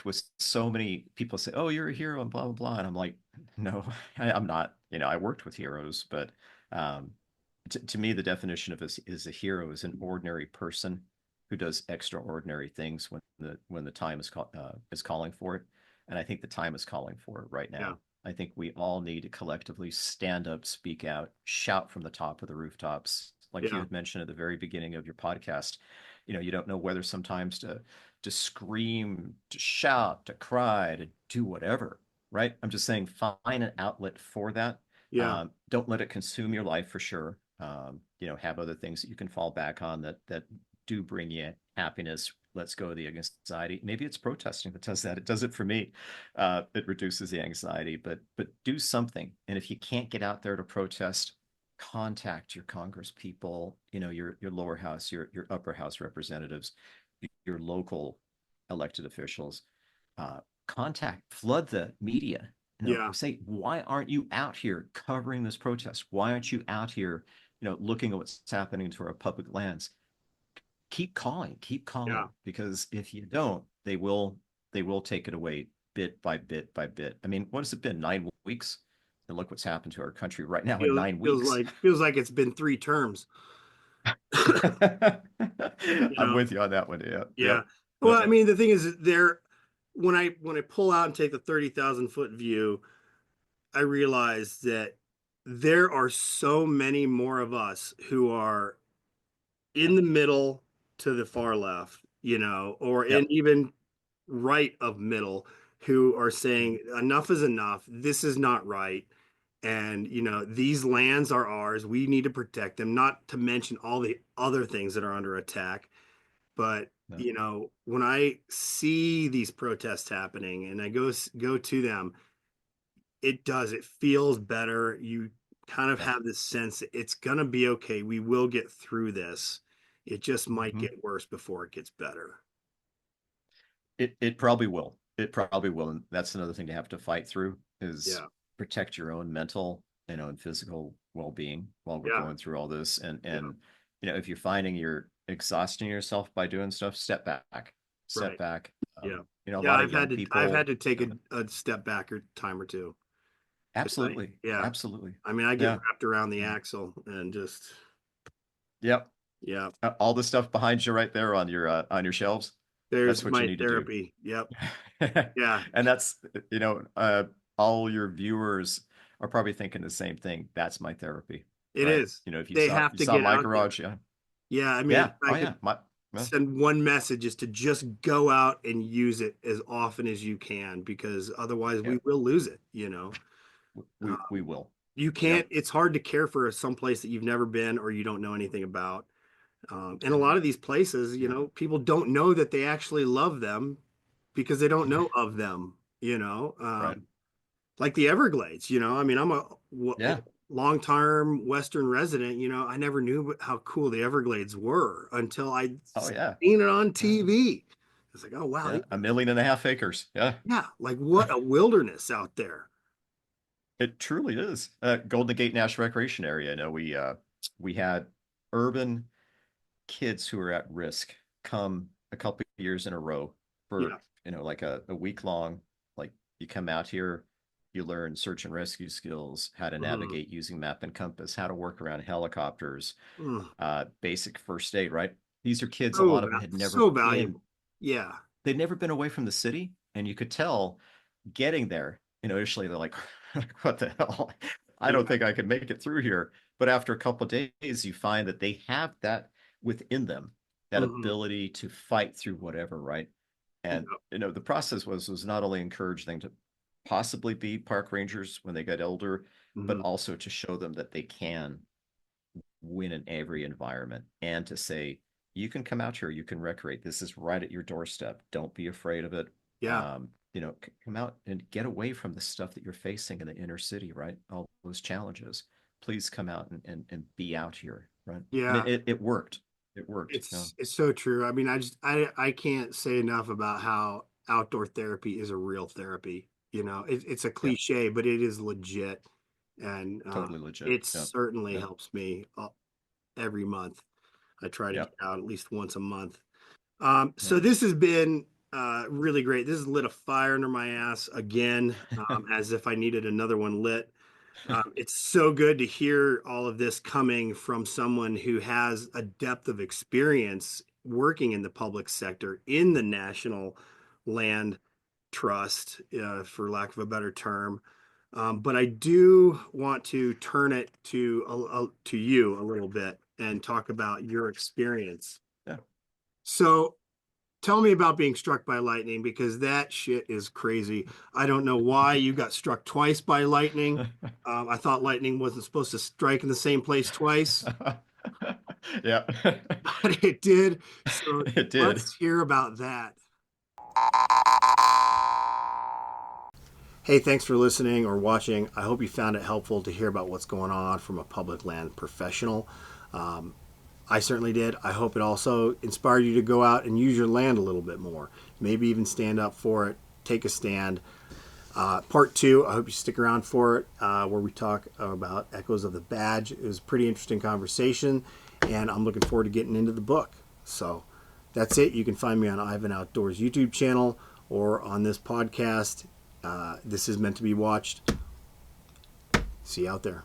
with so many people say, "Oh, you're a hero," and blah blah blah, and I'm like, no, I'm not. I worked with heroes, but um, to me, the definition of is a hero is an ordinary person who does extraordinary things when the time is calling for it. And I think the time is calling for it right yeah, now. I think we all need to collectively stand up, speak out, shout from the top of the rooftops, like you yeah, had mentioned at the very beginning of your podcast. You don't know whether sometimes to scream, to shout, to cry, to do whatever, right? I'm just saying find an outlet for that. yeah, Don't let it consume your life for sure. Have other things that you can fall back on that do bring you happiness, lets go of the anxiety. Maybe it's protesting that does that. It does it for me. It reduces the anxiety, but do something. And if you can't get out there to protest, contact your Congress people, your lower house, your upper house representatives, your local elected officials. Flood the media. Yeah. Say, why aren't you out here covering this protest? Why aren't you out here, looking at what's happening to our public lands? Keep Yeah. calling, because if you don't, they will take it away bit by bit by bit. I mean, what has it been? 9 weeks? And look what's happened to our country right now in Feels, nine feels weeks. like feels like it's been 3 terms. You I'm know, with you on that one. Yeah. yeah. Yep. Well, I mean, the thing is, there when I pull out and take the 30,000 foot view, I realize that there are so many more of us who are in Yep. the middle to the far left, or in Yep. even right of middle, who are saying enough is enough. This is not right. And, these lands are ours. We need to protect them, not to mention all the other things that are under attack. But, Yep. when I see these protests happening and I go to them, it feels better. You kind of Yep. have this sense that it's going to be okay. We will get through this. It just might Mhm. get worse before it gets better. It probably will. It probably will. And that's another thing to have to fight through is Yeah. protect your own mental, and physical well-being while we're Yeah. going through all this. And Yeah. and if you're finding you're exhausting yourself by doing stuff, step back. Step Right. back. Yeah. A Yeah. lot of I've young had to, I've had people, to take a step back or time or two. 'Cause absolutely. yeah. Absolutely. I mean, I get Yeah. wrapped around the axle and just, Yep. yeah, All the stuff behind you right there on your shelves. there's That's what you my need to do. therapy. Yep. Yeah, And that's, you know, uh, all your viewers are probably thinking the same thing. That's my therapy, it right? is. If you They saw have you to saw get my out there. garage, yeah, Yeah. I mean, yeah, if oh I yeah, could yeah, send one message is to just go out and use it as often as you can, because otherwise yeah. we will lose it. We will. You can't, Yep. it's hard to care for some place that you've never been or you don't know anything about. And a Yeah. lot of these places, people don't know that they actually love them because they don't know of them. Right. Like the Everglades. I mean, I'm a Yeah. long-term Western resident. I never knew how cool the Everglades were until I Oh yeah. seen it on Yeah. TV. It's like, oh wow, Yeah. 1.5 acres. Yeah. yeah, like what a wilderness out there. It truly is. Golden Gate National Recreation Area. We had urban kids who are at risk come a couple of years in a row for Yeah. like a week long. Like, you come out here, you learn search and rescue skills, how to Mm, navigate using map and compass, how to work around helicopters, mm. basic first aid, right? These are kids, a So lot of them had never so been, valuable. Yeah. they'd never been away from the city. And you could tell getting there, initially they're like, what the hell? I don't Yeah. think I can make it through here. But after a couple of days, you find that they have that within them, that Hmm. ability to fight through whatever, right? And Yeah. the process was not only encourage them to possibly be park rangers when they get older, but Hmm. also to show them that they can win in every environment, and to say, you can come out here, you can recreate. This is right at your doorstep. Don't be afraid of it. Yeah. Come out and get away from the stuff that you're facing in the inner city, right? All those challenges. Please come out and be out here, right? And Yeah. it worked. It worked. Yeah. It's so true. I mean, I can't say enough about how outdoor therapy is a real therapy. It's a Yeah. cliche, but it is legit, and Totally legit. it Yeah. certainly Yeah. helps me every month. I try to Yeah. get out at least once a month. Yeah. So this has been really great. This has lit a fire under my ass again, as if I needed another one lit. It's so good to hear all of this coming from someone who has a depth of experience working in the public sector in the National Land Trust, for lack of a better term. But I do want to turn it to you a little bit and talk about your experience. Yeah. So tell me about being struck by lightning, because that shit is crazy. I don't know why you got struck twice by lightning. I thought lightning wasn't supposed to strike in the same place twice. Yeah. but it did. So It did. let's hear about that. Hey, thanks for listening or watching. I hope you found it helpful to hear about what's going on from a public land professional. Um, I certainly did. I hope it also inspired you to go out and use your land a little bit more. Maybe even stand up for it, take a stand. Part two, I hope you stick around for it, where we talk about Echoes of the Badge. It was a pretty interesting conversation, and I'm looking forward to getting into the book. So that's it. You can find me on Ivan Outdoors YouTube channel or on this podcast. This is meant to be watched. See you out there.